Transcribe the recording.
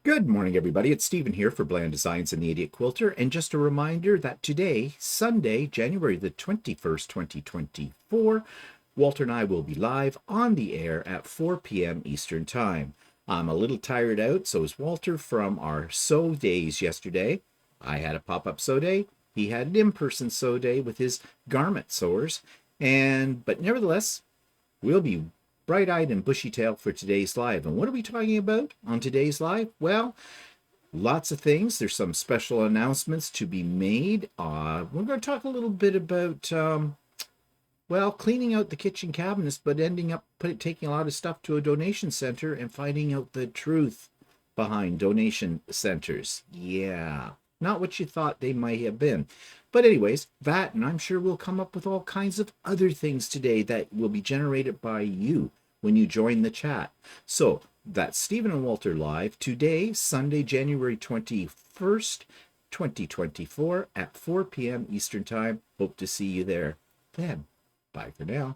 Good morning, everybody. It's Stephen here for Bland Designs and the Idiot Quilter. And just a reminder that today, Sunday, January the 21st, 2024, Walter and I will be live on the air at 4 p.m. Eastern Time. I'm a little tired out, so is Walter from our sew days yesterday. I had a pop-up sew day. He had an in-person sew day with his garment sewers. But nevertheless, we'll be bright-eyed and bushy-tailed for today's live. And what are we talking about on today's live? Well, lots of things. There's some special announcements to be made. We're going to talk a little bit about, cleaning out the kitchen cabinets, but ending up taking a lot of stuff to a donation center and finding out the truth behind donation centers. Yeah, not what you thought they might have been. But anyways, that, and I'm sure we'll come up with all kinds of other things today that will be generated by you when you join the chat. So that's Stephen and Walter live today, Sunday, January 21st, 2024 at 4 p.m. Eastern Time. Hope to see you there then. Bye for now.